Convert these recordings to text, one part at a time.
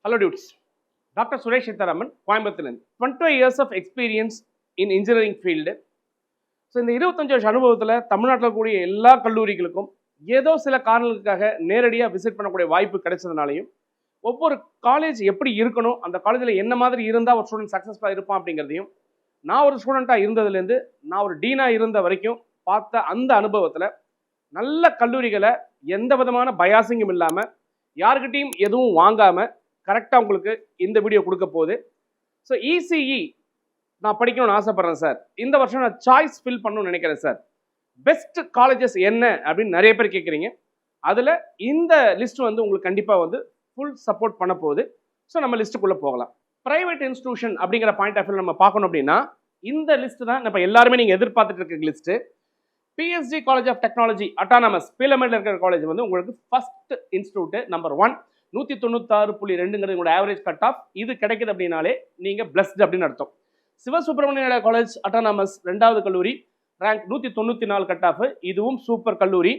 Hello dudes. Dr. Suresh Sitharaman, Coimbatore. 20 years of experience in engineering field. So இந்த 25 வருஷ அனுபவத்தில் தமிழ்நாட்டில் கூடிய எல்லா கல்லூரிகளுக்கும் ஏதோ சில காரணங்களுக்காக நேரடியாக விசிட் பண்ணக்கூடிய வாய்ப்பு கிடைச்சதுனாலையும் ஒவ்வொரு காலேஜ் எப்படி இருக்கணும், அந்த காலேஜில் என்ன மாதிரி இருந்தால் ஒரு ஸ்டூடெண்ட் சக்ஸஸ்ஃபுல்லாக இருப்பான் அப்படிங்கிறதையும் நான் ஒரு ஸ்டூடெண்ட்டாக இருந்ததுலேருந்து நான் ஒரு டீனாக இருந்த வரைக்கும் பார்த்த அந்த அனுபவத்தில் நல்ல கல்லூரிகளை எந்த விதமான பயாசிங்கும் இல்லாமல் யாருக்கிட்டையும் எதுவும் வாங்காமல் கரெக்டாக உங்களுக்கு இந்த வீடியோ கொடுக்க போகுது. ஸோ இசிஇ நான் படிக்கணும்னு ஆசைப்பட்றேன் சார், இந்த வருஷம் நான் சாய்ஸ் ஃபில் பண்ணணும்னு நினைக்கிறேன் சார், பெஸ்ட் காலேஜஸ் என்ன அப்படின்னு நிறைய பேர் கேட்குறீங்க. அதில் இந்த லிஸ்ட் வந்து உங்களுக்கு கண்டிப்பாக வந்து ஃபுல் சப்போர்ட் பண்ண போகுது. ஸோ நம்ம லிஸ்ட்டுக்குள்ளே போகலாம். ப்ரைவேட் இன்ஸ்டியூஷன் அப்படிங்கிற பாயிண்ட் ஆஃப் வியூ நம்ம பார்க்கணும் அப்படின்னா இந்த லிஸ்ட் தான் இப்போ எல்லாருமே நீங்கள் எதிர்பார்த்துட்டு இருக்க list. PSG college of technology autonomous பீலமேடில் இருக்கிற காலேஜ் வந்து உங்களுக்கு ஃபர்ஸ்ட் இன்ஸ்டியூட்டு நம்பர் 1, 196.2ங்கிறது உங்களோட ஆவரேஜ் கட் ஆஃப். இது கிடைக்குது அப்படின்னாலே நீங்கள் பிளஸ்ட் அப்படின்னு அர்த்தம். சிவசுப்ரமணிய காலேஜ் அட்டானமஸ் 2வது கல்லூரி, ரேங்க் 194 கட் ஆஃப், இதுவும் சூப்பர் கல்லூரி.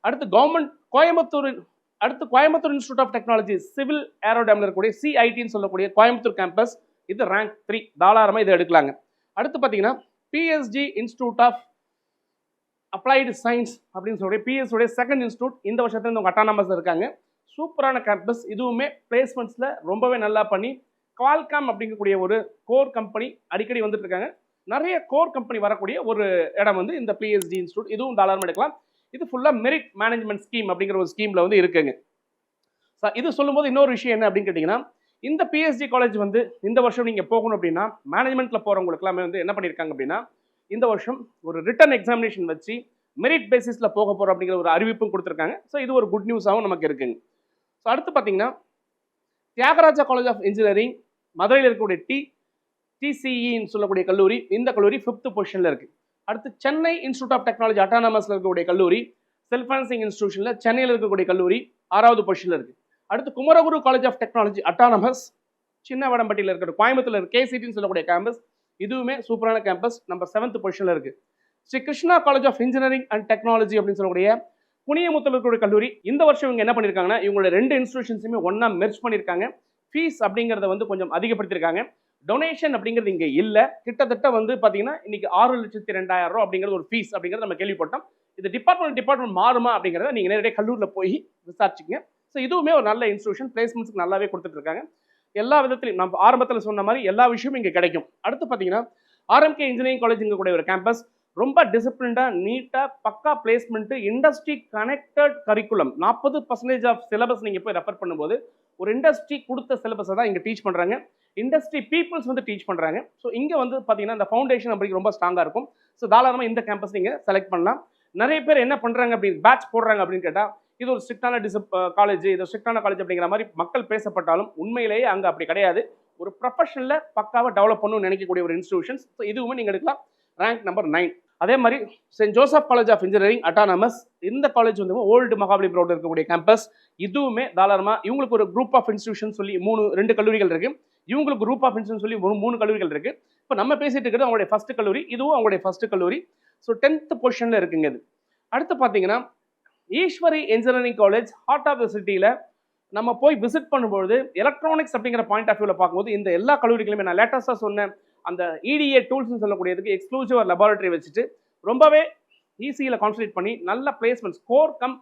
அடுத்து government Coimbatore institute of technology civil ஏரோடைமில் இருக்கக்கூடிய சிஐடின்னு சொல்லக்கூடிய கோயம்புத்தூர் கேம்பஸ், இது ரேங்க் 3, தாராளமாக இதை எடுக்கலாங்க. அடுத்து பார்த்தீங்கன்னா PSG institute of applied science அப்படின்னு சொல்லக்கூடிய பிஎஸ்ஜியோடைய செகண்ட் இன்ஸ்டியூட் இந்த வருஷத்துல உங்கள் அட்டானமஸ் இருக்காங்க. சூப்பரான கேம்பஸ், இதுவுமே பிளேஸ்மெண்ட்ஸில் ரொம்பவே நல்லா பண்ணி குவால்காம் அப்படிங்கக்கூடிய ஒரு கோர் கம்பெனி அடிக்கடி வந்துட்டு இருக்காங்க. நிறைய கோர் கம்பெனி வரக்கூடிய ஒரு இடம் வந்து இந்த பிஎஸ்ஜி இன்ஸ்டியூட், இதுவும் தாராளமாக எடுக்கலாம். இது ஃபுல்லாக மெரிட் மேனேஜ்மெண்ட் ஸ்கீம் அப்படிங்கிற ஒரு ஸ்கீமில் வந்து இருக்குங்க. ஸோ இது சொல்லும்போது இன்னொரு விஷயம் என்ன அப்படின்னு கேட்டிங்கன்னா, இந்த பிஎஸ்ஜி காலேஜ் வந்து இந்த வருஷம் நீங்கள் போகணும் அப்படின்னா மேனேஜ்மெண்ட்டில் போகிறவங்களுக்குலாமே வந்து என்ன பண்ணியிருக்காங்க அப்படின்னா இந்த வருஷம் ஒரு ரிட்டன் எக்ஸாமினேஷன் வச்சு மெரிட் பேசிஸில் போக போகிறோம் அப்படிங்கிற ஒரு அறிவிப்பும் கொடுத்துருக்காங்க. ஸோ இது ஒரு குட் நியூஸாகவும் நமக்கு இருக்குங்க. ஸோ அடுத்து பார்த்தீங்கன்னா தியாகராஜா காலேஜ் ஆஃப் இன்ஜினியரிங் மதுரையில் இருக்கக்கூடிய டிசிஇன்னு சொல்லக்கூடிய கல்லூரி, இந்த கல்லூரி 5th பொசிஷனில் இருக்குது. அடுத்து சென்னை இன்ஸ்டியூட் ஆஃப் டெக்னாலஜி அட்டானமஸில் இருக்கக்கூடிய கல்லூரி, செல்ஃப் ஃபைனான்சிங் இன்ஸ்டியூஷனில் சென்னையில் இருக்கக்கூடிய கல்லூரி 6வது பொசிஷனில் இருக்குது. அடுத்து Kumaraguru college of technology autonomous சின்னவடம்பட்டியில் இருக்கிற கோயம்புத்தூரில் இருக்க கேசிடின்னு சொல்லக்கூடிய கேம்பஸ், இதுவுமே சூப்பரான கேம்பஸ், நம்பர் 7th பொசிஷனில் இருக்குது. Sri Krishna college of engineering and technology அப்படின்னு சொல்லக்கூடிய புனியமுத்தூர் இருக்கக்கூடிய கல்லூரி, இந்த வருஷம் இவங்க என்ன பண்ணியிருக்காங்கன்னா இவங்களோட 2 இன்ஸ்டியூஷன்ஸுமே ஒன்றா மெர்ஜ் பண்ணியிருக்காங்க. ஃபீஸ் அப்படிங்கிறத வந்து கொஞ்சம் அதிகப்படுத்தியிருக்காங்க. டொனேஷன் அப்படிங்கிறது இங்கே இல்லை. கிட்டத்தட்ட வந்து பார்த்தீங்கன்னா இன்னைக்கு 6,02,000 ரூபா அப்படிங்கிறது ஒரு ஃபீஸ் அப்படிங்கிறது நம்ம கேள்விப்பட்டோம். இது டிபார்ட்மெண்ட் மாறுமா அப்படிங்கிறத நீங்கள் நேரடியாக கல்லூரியில் போய் விசாரிச்சிங்க. ஸோ இதுவுமே ஒரு நல்ல இன்ஸ்டியூஷன், பிளேஸ்மெண்ட்ஸ்க்கு நல்லாவே கொடுத்துட்டு இருக்காங்க. எல்லா விதத்திலையும் நம்ம ஆரம்பத்தில் சொன்ன மாதிரி எல்லா விஷயமும் இங்கே கிடைக்கும். அடுத்து பார்த்தீங்கன்னா ஆர்எம்கே இன்ஜினியரிங் காலேஜ் கூட ஒரு கேம்பஸ், ரொம்ப டிசிப்ளின்டாக நீட்டாக பக்கா placement, industry connected curriculum. 40% of syllabus நீங்கள் போய் ரெஃபர் பண்ணும்போது ஒரு இண்டஸ்ட்ரி கொடுத்த சிலபஸை தான் இங்கே டீச் பண்ணுறாங்க. இண்டஸ்ட்ரி பீப்புள்ஸ் வந்து டீச் பண்ணுறாங்க. ஸோ இங்கே வந்து பார்த்தீங்கன்னா இந்த ஃபவுண்டேஷன் அப்படி ரொம்ப ஸ்ட்ராங்காக இருக்கும். ஸோ தாராளமாக இந்த கேம்பஸ் நீங்கள் செலக்ட் பண்ணலாம். நிறைய பேர் என்ன பண்ணுறாங்க அப்படின்னு பேட்ச் போடுறாங்க அப்படின்னு கேட்டால் இது ஒரு ஸ்ட்ரிக்டான காலேஜ், இது ஸ்ட்ரிக்டான காலேஜ் அப்படிங்கிற மாதிரி மக்கள் பேசப்பட்டாலும் உண்மையிலேயே அங்கே அப்படி கிடையாது. ஒரு ப்ரொஃபஷனில் பக்காவாக டெவலப் பண்ணணும்னு நினைக்கக்கூடிய ஒரு இன்ஸ்டியூஷன்ஸ். ஸோ இதுவுமே நீங்கள் எடுக்கலாம். Rank number 9. அதே மாதிரி saint Joseph college of engineering autonomous, இந்த காலேஜ் வந்து ஓல்டு மகாபலிபுரம் ரோடு இருக்கக்கூடிய கேம்பஸ், இதுவுமே தாராளமாக இவங்களுக்கு ஒரு குரூப் ஆஃப் இன்ஸ்டியூஷன் சொல்லி 2 கல்லூரிகள் இருக்கு. இவங்களுக்கு குரூப் ஆஃப் இன்ஸ்டியூஷன் சொல்லி 3 கல்லூரிகள் இருக்கு. இப்போ நம்ம பேசிட்டு இருக்கிறது அவங்களுடைய ஃபர்ஸ்ட் கல்லூரி, இதுவும் அவங்களுடைய ஃபர்ஸ்ட் கல்லூரி. ஸோ 10th பொசிஷனில் இருக்குங்க இது. அடுத்து பார்த்தீங்கன்னா Easwari engineering college heart of the சிட்டியில் நம்ம போய் விசிட் பண்ணும்போது எலக்ட்ரானிக்ஸ் அப்படிங்கிற பாயிண்ட் ஆஃப் வியூவில் பார்க்கும்போது இந்த எல்லா கல்லூரிகளுமே நான் லேட்டஸ்ட்டாக சொன்னேன் அந்த இடிஏ டூல்ஸ்னு சொல்லக்கூடியதுக்கு எக்ஸ்க்ளூசிவ் லெபார்டரி வச்சுட்டு ரொம்பவே ஈஸியில் கான்சன்ட்ரேட் பண்ணி நல்ல பிளேஸ்மெண்ட்ஸ் கோர் கம்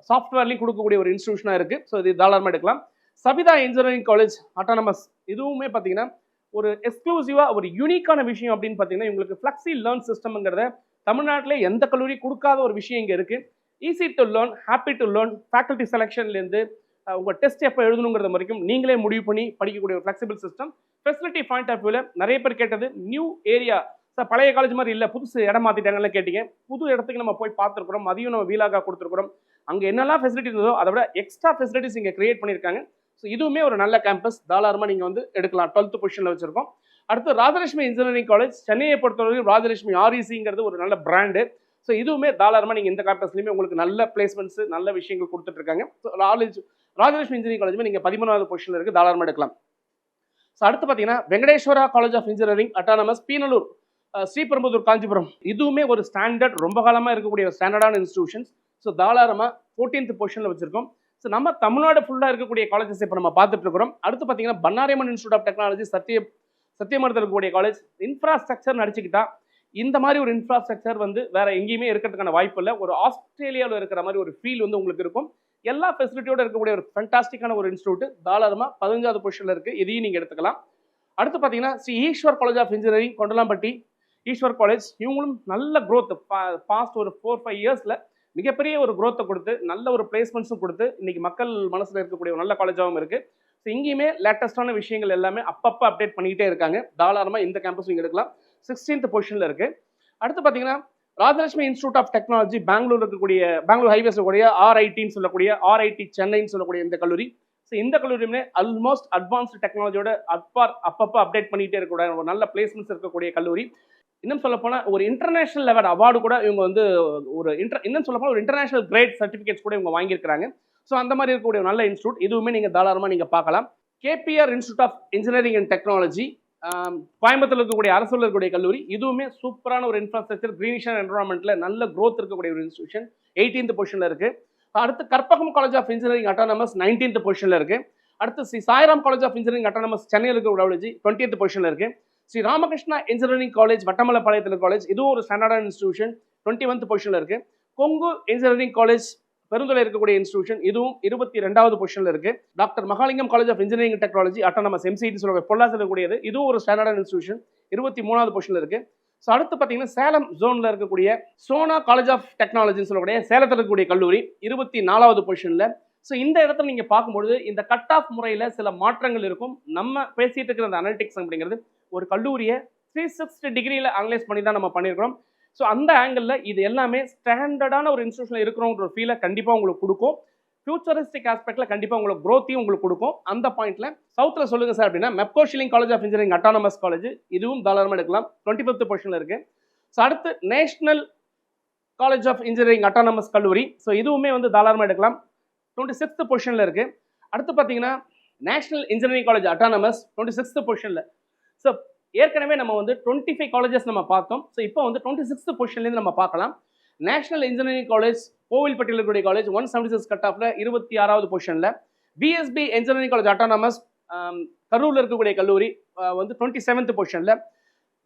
சாஃப்ட்வேர்லையும் கொடுக்கக்கூடிய ஒரு இன்ஸ்டியூஷனாக இருக்குது. ஸோ இது தாராளமாக எடுக்கலாம். சபிதா இன்ஜினியரிங் காலேஜ் அட்டானமஸ், இதுவுமே பார்த்தீங்கன்னா ஒரு எக்ஸ்க்ளூசிவாக ஒரு யூனிக்கான விஷயம் அப்படின்னு பார்த்தீங்கன்னா உங்களுக்கு ஃப்ளெக்ஸி லேர்ன் சிஸ்டம்ங்கிறத தமிழ்நாட்டிலே எந்த கல்லூரி கொடுக்காத ஒரு விஷயம் இங்கே இருக்குது. Easy to learn, happy to learn, faculty செலெக்ஷன்லேருந்து உங்கள் டெஸ்ட் எப்போ எழுதணுங்கிறது வரைக்கும் நீங்களே முடிவு பண்ணி படிக்கக்கூடிய ஒரு flexible system. Facility point of வியூவில் நிறைய பேர் கேட்டது நியூ ஏரியா சார், பழைய காலேஜ் மாதிரி இல்லை, புதுசு இடம் மாற்றிட்டாங்கன்னு கேட்டீங்க. புது இடத்துக்கு நம்ம போய் பார்த்துருக்குறோம், அதையும் நம்ம வீலாக கொடுத்துருக்குறோம். அங்கே என்னெல்லாம் ஃபெசிலிட்டி இருந்ததோ அதை விட எக்ஸ்ட்ரா ஃபெசிலிட்டிஸ் இங்கே கிரியேட் பண்ணியிருக்காங்க. ஸோ இதுவுமே ஒரு நல்ல கேம்பஸ், தாராளமாக நீங்கள் வந்து எடுக்கலாம். 12th பொசிஷனில் வச்சுருக்கோம். அடுத்து ராஜலட்சுமி இன்ஜினியரிங் காலேஜ், சென்னையை பொறுத்தவரைக்கும் ராஜலட்சுமி ஆர்இசிங்கிறது ஒரு நல்ல பிராண்டு. ஸோ இதுவுமே தாராளமாக நீங்கள் இந்த கேம்பஸ்லையுமே உங்களுக்கு நல்ல பிளேஸ்மெண்ட்ஸ் நல்ல விஷயங்கள் கொடுத்துட்ருக்காங்க. ஸோ ராஜலட்சுமி இன்ஜினியரிங் காலேஜுமே நீங்கள் 13வது பொசிஷனில் இருக்குது, தாராளமாக எடுக்கலாம். ஸோ அடுத்து பார்த்தீங்கன்னா Venkateswara college of engineering autonomous Penalur, Sriperumbudur, Kanchipuram, இதுவுமே ஒரு ஸ்டாண்டர்ட் ரொம்ப காலமாக இருக்கக்கூடிய ஸ்டாண்டர்டான இன்ஸ்டியூஷன்ஸ். ஸோ தாராளமாக 14th பொசிஷனில் வச்சுருக்கோம். ஸோ நம்ம தமிழ்நாடு ஃபுல்லாக இருக்கக்கூடிய காலேஜஸ் இப்போ நம்ம பார்த்துட்டு இருக்கிறோம். அடுத்து பார்த்தீங்கன்னா பன்னாரியம்மன் இன்ஸ்டியூட் ஆஃப் டெக்னாலஜி சத்தியமரத்தில் இருக்கக்கூடிய காலேஜ். இன்ஃப்ராஸ்ட்ரக்சர் அடிச்சுக்கிட்டா இந்த மாதிரி ஒரு இன்ஃப்ராஸ்ட்ரக்சர் வந்து வேற எங்கேயுமே இருக்கிறதுக்கான வாய்ப்பு இல்லை. ஒரு ஆஸ்திரேலியாவில் இருக்கிற மாதிரி ஒரு ஃபீல் வந்து உங்களுக்கு இருக்கும். எல்லா ஃபெசிலிட்டியோட இருக்கக்கூடிய ஒரு ஃபென்டாஸ்டிக்கான ஒரு இன்ஸ்டியூட். தாராளமாக 15வது பொசிஷனில் இருக்குது. இதையும் நீங்கள் எடுத்துக்கலாம். அடுத்து பார்த்தீங்கன்னா Sri Eswar college of engineering Kondalampatti Eswar college. இவங்களும் நல்ல க்ரோத் பாஸ்ட் ஒரு 4-5 இயர்ஸில் மிகப்பெரிய ஒரு க்ரோத்தை கொடுத்து நல்ல ஒரு பிளேஸ்மெண்ட்ஸும் கொடுத்து இன்னைக்கு மக்கள் மனசில் இருக்கக்கூடிய ஒரு நல்ல காலேஜாகவும் இருக்குது. ஸோ இங்கேயுமே லேட்டஸ்டான விஷயங்கள் எல்லாமே அப்பப்போ அப்டேட் பண்ணிக்கிட்டே இருக்காங்க. தாராளமாக இந்த கேம்பஸ் நீங்கள் எடுக்கலாம். 16th பொசிஷனில் இருக்குது. அடுத்து பார்த்தீங்கன்னா Rajalakshmi institute of technology Bangalore highways இருக்கக்கூடிய ஆர்ஐடின்னு சொல்லக்கூடிய ஆர்ஐடி சென்னைன்னு சொல்லக்கூடிய இந்த கல்லூரி. ஸோ இந்த கல்லூரியுமே ஆல்மோஸ்ட் அட்வான்ஸ்டு டெக்னாலஜியோட அப்பப்போ அப்டேட் பண்ணிகிட்டே இருக்கக்கூடிய ஒரு நல்ல பிளேஸ்மெண்ட்ஸ் இருக்கக்கூடிய கல்லூரி. இன்னும் சொல்லப்போனால் ஒரு இன்டர்நேஷனல் லெவல் அவார்டு கூட இவங்க வந்து இன்னும் சொல்லப்போனால் ஒரு இன்டர்நேஷனல் கிரேட் சர்டிஃபிகேட்ஸ் கூட இவங்க வாங்கியிருக்கிறாங்க. ஸோ அந்த மாதிரி இருக்கக்கூடிய நல்ல இன்ஸ்டியூட். இதுவுமே நீங்கள் தாராளமாக நீங்கள் பார்க்கலாம். KPR institute of engineering and technology கோயம்புத்தூர்ல இருக்கக்கூடிய அரசுல இருக்கக்கூடிய கல்லூரி. இதுவுமே சூப்பரான ஒரு இன்ஃப்ராஸ்ட்ரக்சர், கிரீனிஷ் என்வரான்மெண்ட்ல நல்ல க்ரோத் இருக்கக்கூடிய ஒரு இன்ஸ்டியூஷன். 18th பொசிஷன்ல இருக்கு. அடுத்து Karpagam college of engineering autonomous 19th பொசிஷன்ல இருக்கு. அடுத்து Sri Sairam college of engineering autonomous சென்னையில் இருக்கக்கூடிய 20th பொசிஷன்ல இருக்கு. ஸ்ரீ ராமகிருஷ்ணா இன்ஜினியரிங் காலேஜ் வட்டமலைப்பாளையத்தில் காலேஜ், இதுவும் ஒரு ஸ்டாண்டர்டான இன்ஸ்டியூஷன், 21th பொசிஷன்ல இருக்கு. கொங்கு இன்ஜினியரிங் காலேஜ் பெருந்துறை இருக்கக்கூடிய இன்ஸ்டியூஷன், இதுவும் 22வது பொசிஷன்ல இருக்கு. Doctor Mahalingam college of engineering technology autonomous MCT சொல்லுவாங்க பொள்ளாசி இருக்கக்கூடியது, இதுவும் ஒரு ஸ்டாண்டர்டான இன்ஸ்டியூஷன், 23வது பொசிஷன்ல இருக்கு. ஸோ அடுத்து பார்த்தீங்கன்னா சேலம் ஜோன்ல இருக்கக்கூடிய சோனா காலேஜ் ஆஃப் டெக்னாலஜின்னு சொல்லக்கூடிய சேலத்தில் இருக்கக்கூடிய கல்லூரி 24வது பொசிஷன்ல. ஸோ இந்த இடத்துல நீங்க பார்க்கும்பொழுது இந்த கட் ஆஃப் முறையில் சில மாற்றங்கள் இருக்கும். நம்ம பேசிட்டு இருக்கிற அந்த அனலிட்டிக்ஸ் அப்படிங்கிறது ஒரு கல்லூரியை 360 டிகிரியில் அனலைஸ் பண்ணி தான் நம்ம பண்ணியிருக்கிறோம். ஸோ அந்த ஆங்கிளில் இது எல்லாமே ஸ்டாண்டர்டான ஒரு இன்ஸ்டியூஷனில் இருக்கிறோங்கிற ஒரு ஃபீலை கண்டிப்பாக உங்களுக்கு கொடுக்கும். ஃபியூச்சரிஸ்டிக் ஆஸ்பெக்டில் கண்டிப்பாக உங்களுக்கு க்ரோத்தையும் உங்களுக்கு கொடுக்கும். அந்த பாயிண்ட்ல சவுத்தில் சொல்லுங்க சார் அப்படின்னா Mepco Schlenk college of engineering autonomous college, இதுவும் தாராளமாக எடுக்கலாம். 25th பொசிஷனில் இருக்கு. ஸோ அடுத்து national college of engineering autonomous கல்லூரி. ஸோ இதுவுமே வந்து தாராளமாக எடுக்கலாம். 26th பொசிஷனில் இருக்கு. அடுத்து பார்த்தீங்கன்னா national engineering college autonomous 26th பொசிஷனில். ஸோ ஏற்கனவே நம்ம வந்து 25 காலேஜஸ் நம்ம பார்த்தோம். ஸோ இப்போ வந்து 26th பொசிஷன்லேருந்து நம்ம பார்க்கலாம். நேஷனல் இன்ஜினியரிங் காலேஜ் கோவில்பட்டியில் இருக்கக்கூடிய காலேஜ் 176 கட் ஆஃப்ல 26வது பொசிஷனில். பிஎஸ்பி இன்ஜினியரிங் காலேஜ் அட்டானமஸ் கரூரில் இருக்கக்கூடிய கல்லூரி வந்து 27th பொசிஷனில்.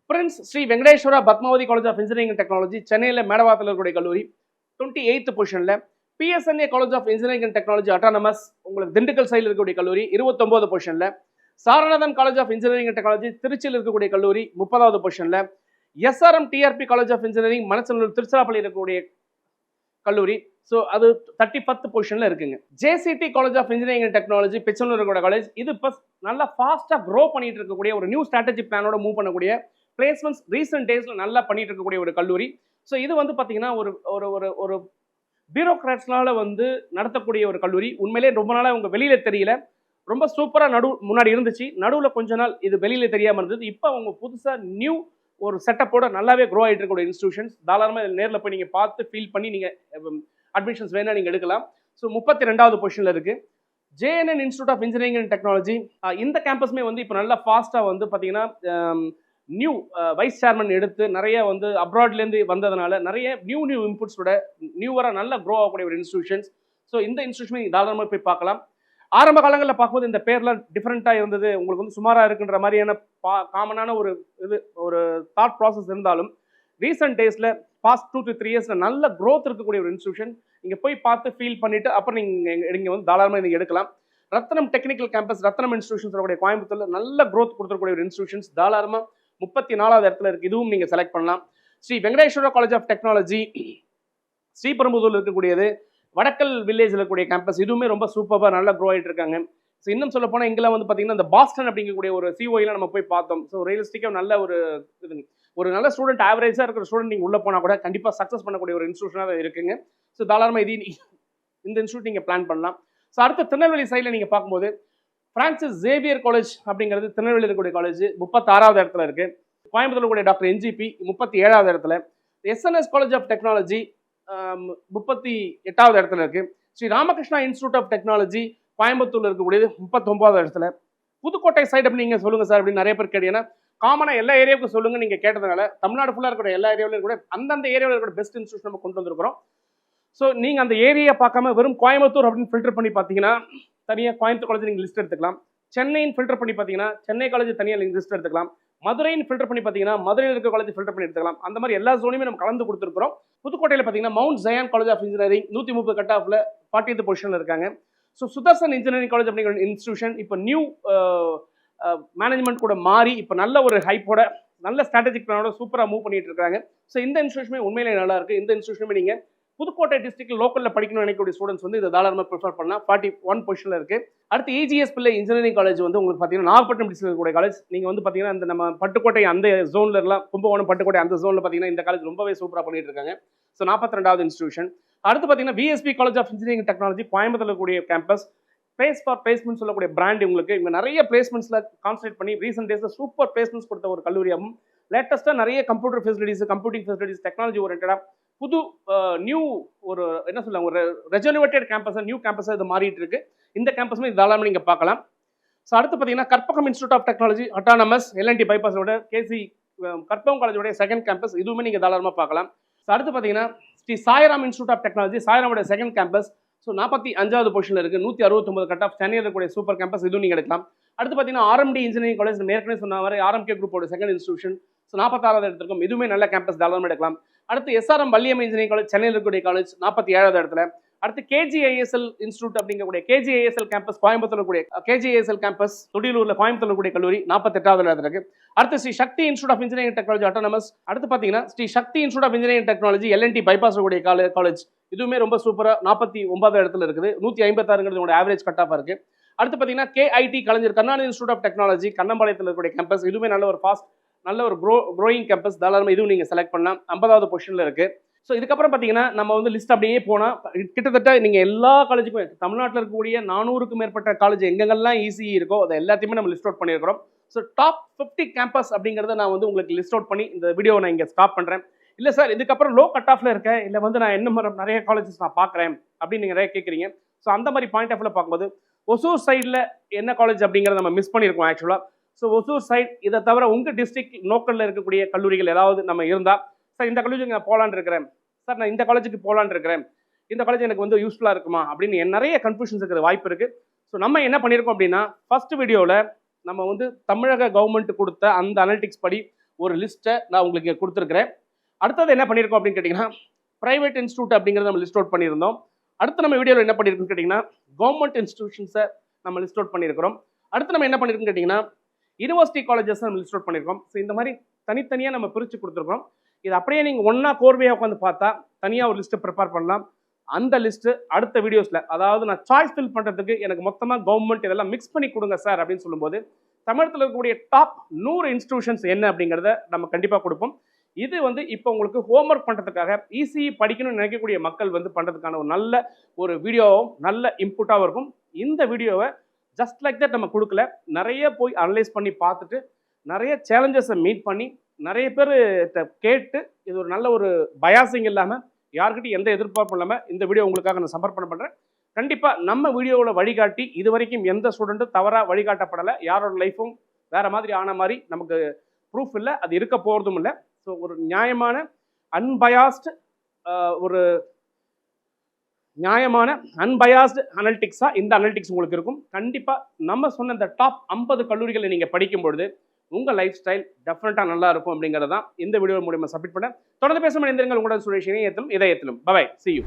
Prince Sri Venkateswara Padmavathi college of engineering technology சென்னையில் மேடவாத்தில் இருக்கக்கூடிய கல்லூரி 28th பொசிஷனில். PSNA college of engineering and technology autonomous உங்களுக்கு திண்டுக்கல் சைடில் இருக்கக்கூடிய கல்லூரி 29வது பொசிஷனில். Saranathan college of engineering and technology திருச்சியில் இருக்கக்கூடிய கல்லூரி 30வது பொசிஷனில். SRM TRP college of engineering Manachanallur Tiruchirappalli இருக்கக்கூடிய கல்லூரி, ஸோ அது 31st பொசிஷனில் இருக்குங்க. JCT college of engineering and technology Pichanur இருக்கக்கூடிய காலேஜ், இது இப்போ நல்லா ஃபாஸ்ட்டாக க்ரோ பண்ணிட்டு இருக்கக்கூடிய ஒரு நியூ ஸ்ட்ராட்டஜி பிளானோட மூவ் பண்ணக்கூடிய பிளேஸ்மெண்ட்ஸ் ரீசெண்ட் டேஸில் நல்லா பண்ணிட்டு இருக்கக்கூடிய ஒரு கல்லூரி. ஸோ இது வந்து பார்த்தீங்கன்னா ஒரு ஒரு ஒரு ஒரு பியூரோக்ராட்ஸ்னால வந்து நடத்தக்கூடிய ஒரு கல்லூரி. உண்மையிலே ரொம்ப நாளாக அவங்க வெளியில தெரியல, ரொம்ப சூப்பராக முன்னாடி இருந்துச்சு, நடுவில் கொஞ்ச நாள் இது வெளியில தெரியாமல் இருந்தது. இப்போ அவங்க புதுசாக நியூ ஒரு செட்டப்போட நல்லாவே க்ரோ ஆகிட்டு இருக்கக்கூடிய இன்ஸ்டியூஷன்ஸ். தாராளமாக நேரில் போய் நீங்கள் பார்த்து ஃபீல் பண்ணி நீங்கள் அட்மிஷன்ஸ் வேணா நீங்கள் எடுக்கலாம். ஸோ 32வது பொசிஷனில் இருக்குது JNN institute of engineering and technology. இந்த கேம்பஸுமே வந்து இப்போ நல்லா ஃபாஸ்ட்டாக வந்து பார்த்தீங்கன்னா நியூ வைஸ் சேர்மன் எடுத்து நிறைய வந்து அப்ராட்லேருந்து வந்ததுனால நிறைய நியூ இன்புட்ஸோட நியூவராக நல்லா க்ரோ ஆகக்கூடிய ஒரு இன்ஸ்டியூஷன்ஸ். ஸோ இந்த இன்ஸ்டியூஷன் தாராளமாக போய் பார்க்கலாம். ஆரம்ப காலங்களில் பார்க்கும்போது இந்த பேர்லாம் டிஃப்ரெண்ட்டாக இருந்தது, உங்களுக்கு வந்து சுமாராக இருக்குன்ற மாதிரியான காமனான ஒரு தாட் ப்ராசஸ் இருந்தாலும் ரீசெண்ட் டேஸில் பாஸ்ட் 2 to 3 இயர்ஸில் நல்ல க்ரோத் இருக்கக்கூடிய ஒரு இன்ஸ்டியூஷன். நீங்கள் போய் பார்த்து ஃபீல் பண்ணிவிட்டு அப்புறம் நீங்கள் வந்து தாராளமாக நீங்கள் எடுக்கலாம். ரத்னம் டெக்னிக்கல் கேம்பஸ், ரத்னம் இன்ஸ்டியூஷன்ஸ் இருக்கக்கூடிய கோயம்புத்தூரில் நல்ல க்ரோத் கொடுத்துருக்கூடிய ஒரு இன்ஸ்டியூஷன்ஸ் தாராளமாக 34வது இடத்துல இருக்குது. இதுவும் நீங்கள் செலக்ட் பண்ணலாம். Sri Venkateswara college of technology ஸ்ரீபெரும்புதூரில் இருக்கக்கூடியது, வடக்கல் வில்லேஜில் இருக்கக்கூடிய கேம்பஸ், இதுவுமே ரொம்ப சூப்பராக நல்லா க்ரோ ஆகிட்டு இருக்காங்க. ஸோ இன்னும் சொல்ல போனால் இங்கெல்லாம் வந்து பார்த்தீங்கன்னா இந்த பாஸ்டன் அப்படிங்கக்கூடிய ஒரு சிஓலாம் நம்ம போய் பார்த்தோம். ஸோ ரியலிஸ்டிக்காக நல்ல ஒரு நல்ல ஸ்டூடெண்ட், ஆவரேஜாக இருக்கிற ஸ்டூடெண்ட் நீங்கள் உள்ளே போனால் கூட கண்டிப்பாக சக்ஸஸ் பண்ணக்கூடிய ஒரு இன்ஸ்டியூஷனாக இருக்குங்க. ஸோ தாராளமாக இந்த இன்ஸ்டியூட் நீங்கள் பிளான் பண்ணலாம். ஸோ அடுத்த திருநெல்வேலி சைடில் நீங்கள் பார்க்கும்போது பிரான்சிஸ் ஜேவியர் காலேஜ் அப்படிங்கிறது திருநெல்வேலி இருக்கக்கூடிய காலேஜ் 36வது இடத்துல இருக்கு. கோயம்புத்தூர் கூடிய டாக்டர் என்ஜிபி 37வது இடத்துல. எஸ்என்எஸ் காலேஜ் ஆஃப் டெக்னாலஜி 38வது இடத்துல இருக்கு. Sri Ramakrishna institute of technology கோயம்புத்தூர்ல இருக்கக்கூடியது 39வது இடத்துல. புதுக்கோட்டை சைடு அப்படி நீங்க சொல்லுங்க சார் அப்படின்னு நிறைய பேர் கேட்டீங்கன்னா காமனா எல்லா ஏரியாவுக்கும் சொல்லுங்க நீங்க கேட்டதுனால தமிழ்நாடு ஃபுல்லா இருக்கிற எல்லா ஏரியாவிலும் கூட அந்தந்த ஏரியாவில் இருக்கிற பெஸ்ட் இன்ஸ்டியூஷன் நம்ம கொண்டு வந்திருக்கிறோம். ஸோ நீங்கள் அந்த ஏரியா பார்க்காம வெறும் கோயம்புத்தூர் அப்படின்னு ஃபில்டர் பண்ணி பார்த்தீங்கன்னா தனியாக கோயம்புத்தூர் காலேஜ் நீங்கள் லிஸ்ட் எடுத்துக்கலாம். சென்னைன்னு ஃபில்டர் பண்ணி பார்த்தீங்கன்னா சென்னை காலேஜ் தனியாக நீங்கள் லிஸ்ட் எடுத்துக்கலாம். மதுரைன்னு ஃபில்டர் பண்ணி பார்த்தீங்கன்னா மதுரையில் இருக்க காலேஜ் ஃபில்டர் பண்ணி எடுத்துக்கலாம். அந்த மாதிரி எல்லா ஜோனையுமே நம்ம கலந்து கொடுத்துருக்கோம். புதுக்கோட்டையில் பார்த்தீங்கன்னா mount Zion college of engineering 130 cut ஆஃப்ல 40th பொசிஷனில் இருக்காங்க. ஸோ சுதர்சன் இன்ஜினியரிங் காலேஜ் அப்படிங்கிற இன்ஸ்டியூஷன் இப்போ நியூ மேனேஜ்மெண்ட் கூட மாறி இப்போ நல்ல ஒரு ஹைப்போட நல்ல ஸ்ட்ராட்டஜிக் பிளானோட சூப்பராக மூவ் பண்ணிட்டு இருக்காங்க. ஸோ இந்த இன்ஸ்டியூஷனுமே உண்மையிலே நல்லா இருக்கு. இந்த இன்ஸ்டியூஷனுமே நீங்கள் புதுக்கோட்டை டிஸ்ட்ரிக்ட் லோக்கலில் படிக்கணும்னு நினைக்கக்கூடிய ஸ்டூடெண்ட்ஸ் வந்து இதை தாராளமாக ப்ரிஃபர் பண்ணலாம். 41 பொசிஷனில் இருக்கு. அடுத்து EGS பிள்ளை இன்ஜினியரிங் காலேஜ் வந்து உங்களுக்கு பார்த்தீங்கன்னா நாகப்பட்டினம் டிஸ்ட்ரிக்ட் இருக்கக்கூடிய காலேஜ். நீங்கள் வந்து பார்த்தீங்கன்னா இந்த நம்ம பட்டுக்கோட்டை அந்த ஜோன்ல எல்லாம் கும்பகோணம் பட்டுக்கோட்டை அந்த ஜோனில் பார்த்தீங்கன்னா இந்த காலேஜ் ரொம்பவே சூப்பராக பண்ணிட்டு இருக்காங்க. ஸோ 42வது இன்ஸ்டியூஷன். அடுத்து பார்த்தீங்கன்னா VSB college of engineering technology கோயம்புத்தூர்ல கூடிய கேம்பஸ். பேஸ் ஃபார் பிளேஸ்மெண்ட் சொல்லக்கூடிய பிராண்ட் உங்களுக்கு இவங்க நிறைய பிளேஸ்மெண்ட்ஸ்ல கான்சன்ட்ரேட் பண்ணி ரீசெண்ட் டேஸ்ல சூப்பர் பிளேஸ்மெண்ட்ஸ் கொடுத்த ஒரு கல்லூரியாகவும் லேட்டஸ்ட்டாக நிறைய computer facilities computing facilities technology ஓரியன்டாக புது நியூ ஒரு என்ன சொல்லுவாங்க ஒரு ரெஜனுவேட்டட் கேம்பஸ் நியூ கேம்பஸ் இது மாறிட்டு இருக்கு. இந்த கேம்பஸுமே இது தாராளமாக நீங்கள் பார்க்கலாம். ஸோ அடுத்து பார்த்தீங்கன்னா Karpagam institute of technology autonomous LNT பைபாஸோட KC கற்பகம் காலேஜோட செகண்ட் கேம்பஸ் இதுவுமே நீங்கள் தாராளமாக பார்க்கலாம். ஸோ அடுத்து பார்த்தீங்கன்னா Sri Sairam institute of technology சாய்ராமோட செகண்ட் கேம்பஸ். ஸோ 45வது பொசிஷனில் இருக்குது. 169 கட் ஆஃப் சென்னையில் இருக்கக்கூடிய சூப்பர் கேம்பஸ் இதுவும் நீங்கள் எடுக்கலாம். அடுத்து பார்த்தீங்கன்னா RMD இன்ஜினியரிங் காலேஜ் ஏற்கனவே சொன்ன மாதிரி RMK குரூப்போட செகண்ட் இன்ஸ்டியூஷன். ஸோ 46வது இடத்துக்கும் இதுவுமே நல்ல கேம்பஸ் தாராளமாக எடுக்கலாம். அடுத்து SRM வள்ளியம் இன்ஜினியரிங் காலேஜ் சென்னையில் இருக்கக்கூடிய காலேஜ் 47வது இடத்துல. அடுத்து KGISL இன்ஸ்டியூட் அப்படிங்கக்கூடிய KGISL கேம்பஸ் கோயம்புத்தூர் கூடிய KGISL கேம்பஸ் துடியலூர்ல கோயம்புத்தூர் கூடிய கல்லூரி 48வது இடத்துல இருக்கு. அடுத்து Sri Sakthi institute of engineering technology autonomous. அடுத்து பார்த்தீங்கன்னா Sri Sakthi institute of engineering technology LNT bypass கூடிய காலேஜ் இதுவுமே ரொம்ப சூப்பராக 49வது இடத்துல இருக்குது. 156ங்கிறது ஆவரேஜ் கட் ஆஃபாக இருக்கு. அடுத்து பார்த்தீங்கன்னா KIT Kalaignar Karnataka institute of technology கண்ணம்பாளையத்தில் இருக்கக்கூடிய கேம்பஸ் இதுவுமே நல்ல ஒரு ஃபாஸ்ட் நல்ல ஒரு க்ரோயிங் கேம்பஸ் தாராளமாக இதுவும் நீங்கள் செலக்ட் பண்ணலாம். 50வது பொசிஷனில் இருக்கு. ஸோ இதுக்கப்புறம் பார்த்தீங்கன்னா நம்ம வந்து லிஸ்ட் அப்படியே போனால் கிட்டத்தட்ட நீங்கள் எல்லா காலேஜுக்கும் தமிழ்நாட்டில் இருக்கக்கூடிய 400க்கும் மேற்பட்ட காலேஜ் எங்கெங்கெல்லாம் ECE இருக்கோ அதை எல்லாத்தையுமே நம்ம லிஸ்ட் அவுட் பண்ணியிருக்கிறோம். ஸோ டாப் 50 கேம்பஸ் அப்படிங்கிறத நான் வந்து உங்களுக்கு லிஸ்ட் அவுட் பண்ணி இந்த வீடியோவை நான் இங்கே ஸ்டாப் பண்ணுறேன். இல்லை சார் இதுக்கப்புறம் லோ கட் ஆஃப்ல இருக்கேன் இல்லை வந்து நான் என்ன நிறைய காலேஜஸ் நான் பார்க்குறேன் அப்படின்னு நீங்கள் நிறைய கேட்குறீங்க. ஸோ அந்த மாதிரி பாயிண்ட் ஆஃப்ல பார்க்கும்போது ஒசூர் சைடில் என்ன காலேஜ் அப்படிங்கிறத நம்ம மிஸ் பண்ணியிருக்கோம் ஆக்சுவலாக. ஸோ ஒசூர் சைட் இதை தவிர உங்கள் டிஸ்ட்ரிக்ட் லோக்கலில் இருக்கக்கூடிய கல்லூரிகள் ஏதாவது நம்ம இருந்தால் சார் இந்த கல்லூரிக்கு நான் போகலான்னு இருக்கிறேன் சார் நான் இந்த காலேஜுக்கு போகலான்னு இருக்கிறேன் இந்த காலேஜ் எனக்கு வந்து யூஸ்ஃபுல்லாக இருக்குமா அப்படின்னு நிறைய கன்ஃபியூஷன்ஸ் இருக்கிற வாய்ப்பு இருக்குது. ஸோ நம்ம என்ன பண்ணியிருக்கோம் அப்படின்னா ஃபர்ஸ்ட் வீடியோவில் நம்ம வந்து தமிழக கவர்மெண்ட் கொடுத்த அந்த அனலிட்டிக்ஸ் படி ஒரு லிஸ்ட்டை நான் உங்களுக்கு கொடுத்துருக்கிறேன். அடுத்தது என்ன பண்ணியிருக்கோம் அப்படின்னு கேட்டிங்கன்னா ப்ரைவேட் இன்ஸ்டியூட் அப்படிங்கிறத நம்ம லிஸ்ட் அவுட் பண்ணியிருந்தோம். அடுத்து நம்ம வீடியோவில் என்ன பண்ணியிருக்கோம்னு கேட்டிங்கன்னா கவர்மெண்ட் இன்ஸ்டியூஷன்ஸை நம்ம லிஸ்ட் அவுட் பண்ணியிருக்கிறோம். அடுத்து நம்ம என்ன பண்ணியிருக்கோம்னு கேட்டிங்கன்னா யூனிவர்சிட்டி காலேஜஸ் நம்ம லிஸ்ட் அவுட் பண்ணியிருக்கோம். ஸோ இந்த மாதிரி தனித்தனியாக நம்ம பிரித்து கொடுத்துருக்கோம். இது அப்படியே நீங்கள் ஒன்றா கோர்வையாக உட்காந்து பார்த்தா தனியாக ஒரு லிஸ்ட்டை ப்ரிப்பேர் பண்ணலாம். அந்த லிஸ்ட்டு அடுத்த வீடியோஸில் அதாவது நான் சாய்ஸ் ஃபில் பண்ணுறதுக்கு எனக்கு மொத்தமாக கவர்மெண்ட் இதெல்லாம் மிக்ஸ் பண்ணி கொடுங்க சார் அப்படின்னு சொல்லும்போது தமிழகத்தில் இருக்கக்கூடிய டாப் 100 இன்ஸ்டிடியூஷன்ஸ் என்ன அப்படிங்கிறத நம்ம கண்டிப்பாக கொடுப்போம். இது வந்து இப்போ உங்களுக்கு ஹோம்ஒர்க் பண்ணுறதுக்காக ECE படிக்கணும்னு நினைக்கக்கூடிய மக்கள் வந்து பண்ணுறதுக்கான ஒரு நல்ல ஒரு வீடியோவும் நல்ல இன்புட்டாகவும் இருக்கும். இந்த வீடியோவை ஜஸ்ட் லைக் தட் நம்ம கொடுக்கல, நிறைய போய் அனலைஸ் பண்ணி பார்த்துட்டு நிறைய சேலஞ்சஸை மீட் பண்ணி நிறைய பேர் கேட்டு இது ஒரு நல்ல ஒரு பயாசிங் இல்லாமல் யாருக்கிட்டையும் எந்த எதிர்பார்ப்பும் இல்லாமல் இந்த வீடியோ உங்களுக்காக நான் சமர்ப்பணம் பண்ணுறேன். கண்டிப்பாக நம்ம வீடியோவில் வழிகாட்டி இது வரைக்கும் எந்த ஸ்டூடெண்ட்டும் தவறாக வழிகாட்டப்படலை. யாரோட லைஃப்பும் வேறு மாதிரி ஆன மாதிரி நமக்கு ப்ரூஃப் இல்லை, அது இருக்க போகிறதும் இல்லை. ஸோ ஒரு நியாயமான அன்பயாஸ்டு அனலிட்டிக்ஸாக இந்த அனலிட்டிக்ஸ் உங்களுக்கு இருக்கும். கண்டிப்பாக நம்ம சொன்ன இந்த டாப் 50 கல்லூரிகளை நீங்கள் படிக்கும் பொழுது உங்கள் லைஃப் ஸ்டைல் டெஃபினட்டாக நல்லா இருக்கும் அப்படிங்கிறது தான் இந்த வீடியோ மூலமா சப்மிட் பண்ண. தொடர்ந்து பேச மனிதர்கள் உங்களோட சுரேஷ் இணையத்திலும் இதயத்திலும். Bye, see you.